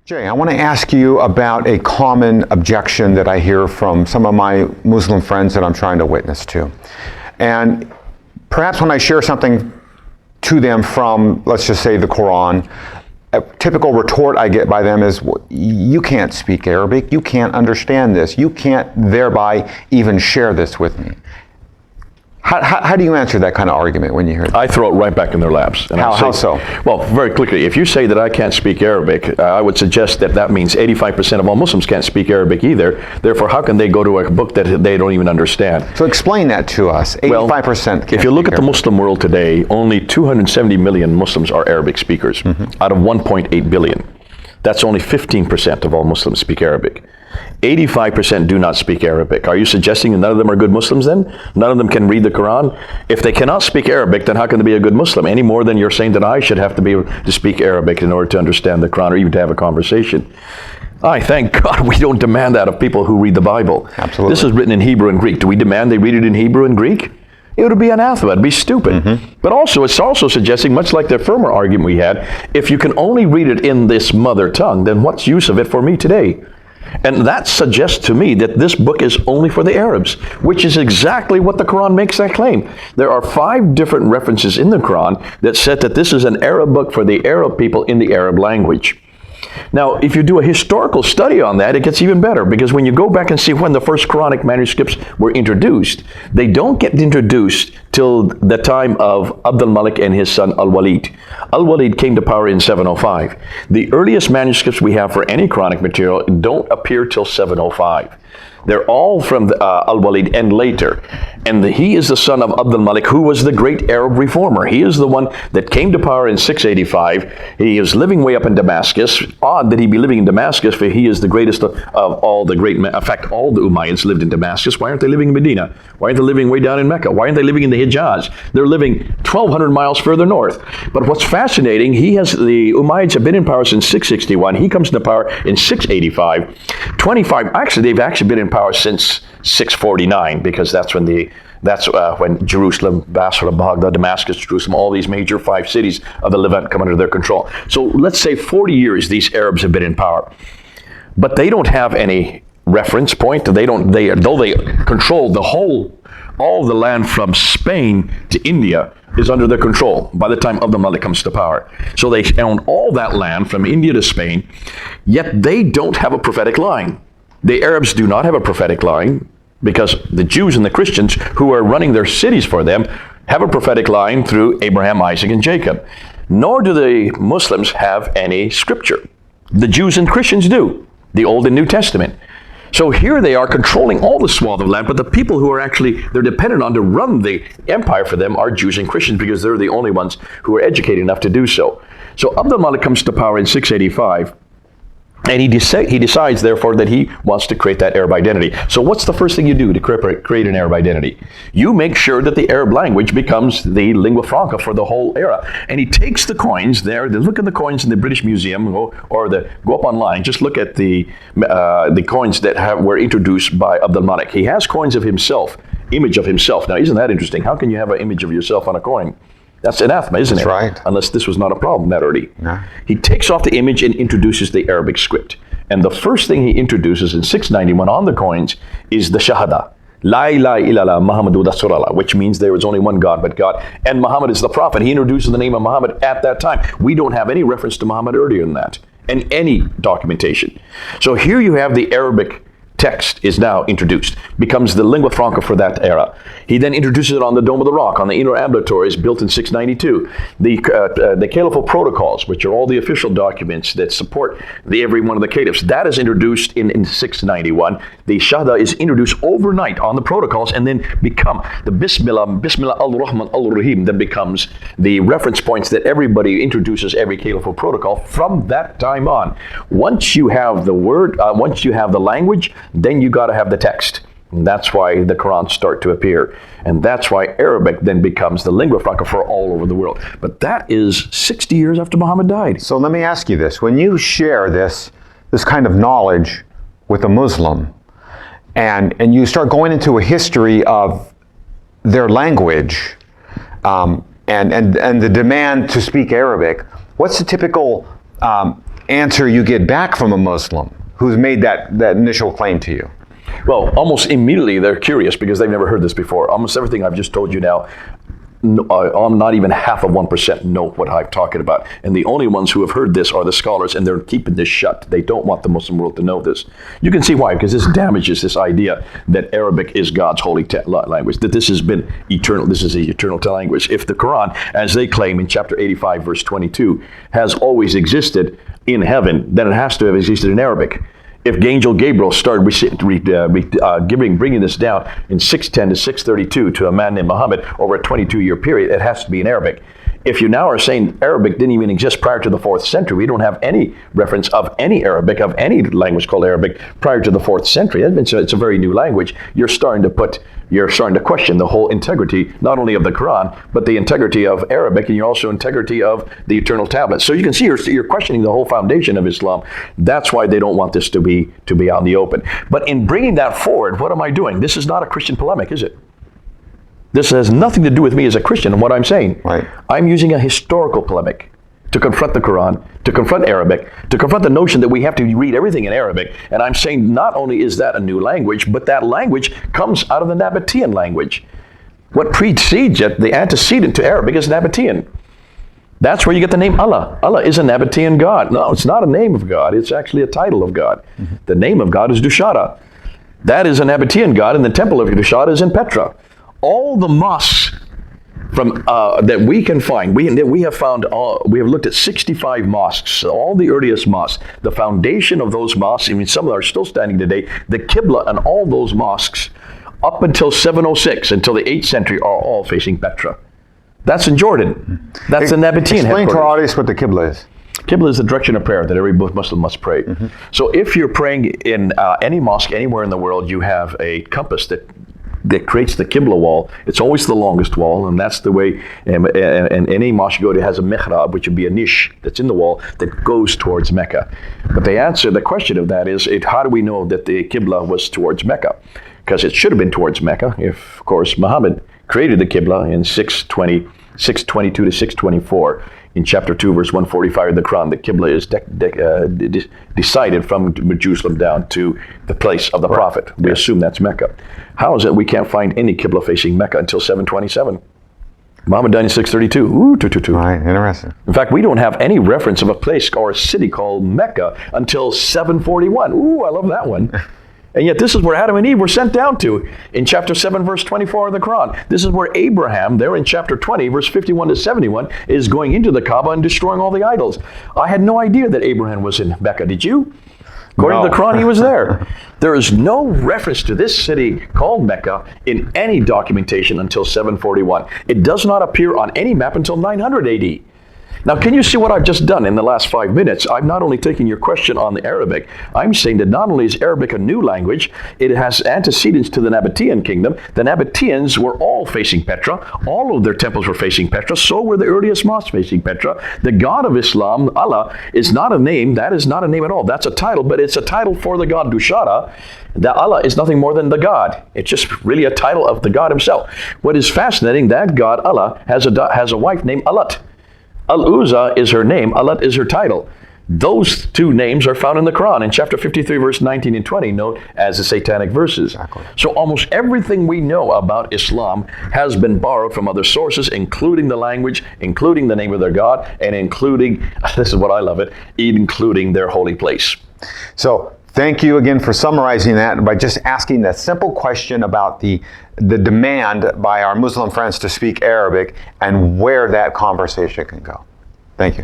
Jay, I want to ask you about a common objection that I hear from some of my Muslim friends that I'm trying to witness to. And perhaps when I share something to them from, let's just say, the Qur'an, a typical retort I get by them is, you can't speak Arabic, you can't understand this, you can't thereby even share this with me. How do you answer that kind of argument when you hear that? I throw it right back in their laps. And How so? Well, very quickly, if you say that I can't speak Arabic, I would suggest that that means 85% of all Muslims can't speak Arabic either. Therefore, how can they go to a book that they don't even understand? So explain that to us. 85% can't if you look speak at the Arabic. Muslim world today, only 270 million Muslims are Arabic speakers out of 1.8 billion. That's only 15% of all Muslims speak Arabic. 85% do not speak Arabic. Are you suggesting that none of them are good Muslims then? None of them can read the Quran? If they cannot speak Arabic, then how can they be a good Muslim? Any more than you're saying that I should have to be able to speak Arabic in order to understand the Quran or even to have a conversation. I thank God we don't demand that of people who read the Bible. Absolutely. This is written in Hebrew and Greek. Do we demand they read it in Hebrew and Greek? It would be anathema, it'd be stupid. But also, it's also suggesting, much like the former argument we had, if you can only read it in this mother tongue, then what's use of it for me today? And that suggests to me that this book is only for the Arabs, which is exactly what the Quran makes that claim. There are 5 different references in the Quran that said that this is an Arab book for the Arab people in the Arab language. Now, if you do a historical study on that, it gets even better, because when you go back and see when the first Quranic manuscripts were introduced, they don't get introduced till the time of Abdul Malik and his son Al-Walid. Al-Walid came to power in 705. The earliest manuscripts we have for any Quranic material don't appear till 705. They're all from Al-Walid and later. And he is the son of Abdul Malik, who was the great Arab reformer. He is the one that came to power in 685. He is living way up in Damascus. Odd that he be living in Damascus, for he is the greatest of all the great men. In fact, all the Umayyads lived in Damascus. Why aren't they living in Medina? Why aren't they living way down in Mecca? Why aren't they living in the Hijaz? They're living 1,200 miles further north. But what's fascinating, the Umayyads have been in power since 661. He comes into power in 685. They've actually been in power since 649, because that's when Jerusalem, Basra, Baghdad, Damascus, Jerusalem, all these major 5 cities of the Levant come under their control. So let's say 40 years these Arabs have been in power. But they don't have any reference point. Though they control all the land from Spain to India is under their control by the time Abdul Malik comes to power. So they own all that land from India to Spain, yet they don't have a prophetic line. The Arabs do not have a prophetic line, because the Jews and the Christians who are running their cities for them have a prophetic line through Abraham, Isaac, and Jacob. Nor do the Muslims have any scripture. The Jews and Christians do, the Old and New Testament. So here they are controlling all the swath of land, but the people who are they're dependent on to run the empire for them are Jews and Christians, because they're the only ones who are educated enough to do so. So Abdul Malik comes to power in 685. And he decides, therefore, that he wants to create that Arab identity. So what's the first thing you do to create an Arab identity? You make sure that the Arab language becomes the lingua franca for the whole era. And he takes the coins there. Look at the coins in the British Museum, go up online. Just look at the coins that were introduced by Abdul Malik. He has coins of himself, image of himself. Now, isn't that interesting? How can you have an image of yourself on a coin? That's anathema, isn't it? That's right. Unless this was not a problem that early. No. He takes off the image and introduces the Arabic script. And the first thing he introduces in 691 on the coins is the Shahada. La ilaha illallah Muhammadu Rasulullah, which means there is only one God but God. And Muhammad is the prophet. He introduces the name of Muhammad at that time. We don't have any reference to Muhammad earlier than that, and any documentation. So here you have the Arabic text is now introduced, becomes the lingua franca for that era. He then introduces it on the Dome of the Rock, on the inner ambulatories built in 692. The Caliphal Protocols, which are all the official documents that support every one of the caliphs, that is introduced in 691. The Shahada is introduced overnight on the protocols, and then become the Bismillah al-Rahman al-Rahim, that becomes the reference points that everybody introduces every Caliphal Protocol from that time on. Once you have the word, once you have the language, then you got to have the text. And that's why the Qur'an start to appear. And that's why Arabic then becomes the lingua franca for all over the world. But that is 60 years after Muhammad died. So let me ask you this. When you share this kind of knowledge with a Muslim, and you start going into a history of their language, and the demand to speak Arabic, what's the typical answer you get back from a Muslim who's made that initial claim to you? Well, almost immediately they're curious because they've never heard this before. Almost everything I've just told you now, not even half of 1% know what I'm talking about. And the only ones who have heard this are the scholars, and they're keeping this shut. They don't want the Muslim world to know this. You can see why, because this damages this idea that Arabic is God's holy language, that this has been eternal, this is the eternal language. If the Qur'an, as they claim in chapter 85, verse 22, has always existed in heaven, then it has to have existed in Arabic. If Angel Gabriel started bringing this down in 610 to 632 to a man named Muhammad over a 22-year period, it has to be in Arabic. If you now are saying Arabic didn't even exist prior to the 4th century, we don't have any reference of any Arabic, of any language called Arabic prior to the 4th century. It's a very new language. You're starting to question the whole integrity, not only of the Quran, but the integrity of Arabic, and you're also integrity of the eternal tablets. So you can see you're questioning the whole foundation of Islam. That's why they don't want this to be out in the open. But in bringing that forward, what am I doing? This is not a Christian polemic, is it? This has nothing to do with me as a Christian and what I'm saying. Right. I'm using a historical polemic to confront the Quran, to confront Arabic, to confront the notion that we have to read everything in Arabic. And I'm saying not only is that a new language, but that language comes out of the Nabatean language. What precedes it, the antecedent to Arabic, is Nabatean. That's where you get the name Allah. Allah is a Nabatean God. No, it's not a name of God. It's actually a title of God. Mm-hmm. The name of God is Dushara. That is a Nabatean God, and the temple of Dushara is in Petra. All the mosques from that we can find, we have looked at 65 mosques, all the earliest mosques. The foundation of those mosques, I mean, some are still standing today. The Qibla and all those mosques, up until 706, until the 8th century, are all facing Petra. That's in Jordan. That's the Nabatean Explain headquarters. to our audience what the Qibla is. Qibla is the direction of prayer that every Muslim must pray. Mm-hmm. So if you're praying in any mosque anywhere in the world, you have a compass that creates the Qibla wall. It's always the longest wall, and that's the way, and any mosque you go to has a mihrab, which would be a niche that's in the wall that goes towards Mecca. But the question of that is, how do we know that the Qibla was towards Mecca? Because it should have been towards Mecca if, of course, Muhammad created the Qibla in 622 to 624. In chapter 2, verse 145 of the Quran, the Qibla is decided from Jerusalem down to the place of the Prophet. We assume that's Mecca. How is it we can't find any Qibla facing Mecca until 727? Muhammad died in 632. Ooh, 222. Right, interesting. In fact, we don't have any reference of a place or a city called Mecca until 741. Ooh, I love that one. And yet this is where Adam and Eve were sent down to in chapter 7, verse 24 of the Quran. This is where Abraham, there in chapter 20, verse 51 to 71, is going into the Kaaba and destroying all the idols. I had no idea that Abraham was in Mecca. Did you? According to the Quran, he was there. There is no reference to this city called Mecca in any documentation until 741. It does not appear on any map until 900 AD. Now, can you see what I've just done in the last 5 minutes? I'm not only taking your question on the Arabic, I'm saying that not only is Arabic a new language, it has antecedents to the Nabatean kingdom. The Nabateans were all facing Petra. All of their temples were facing Petra. So were the earliest mosques facing Petra. The God of Islam, Allah, is not a name. That is not a name at all. That's a title, but it's a title for the God Dushara. That Allah is nothing more than the God. It's just really a title of the God himself. What is fascinating, that God, Allah, has a wife named Alat. Al-Uzza is her name, Alat is her title. Those two names are found in the Quran in chapter 53, verse 19 and 20, known as the Satanic verses. Exactly. So almost everything we know about Islam has been borrowed from other sources, including the language, including the name of their God, and including, this is what I love it, including their holy place. So thank you again for summarizing that by just asking that simple question about the demand by our Muslim friends to speak Arabic and where that conversation can go. Thank you.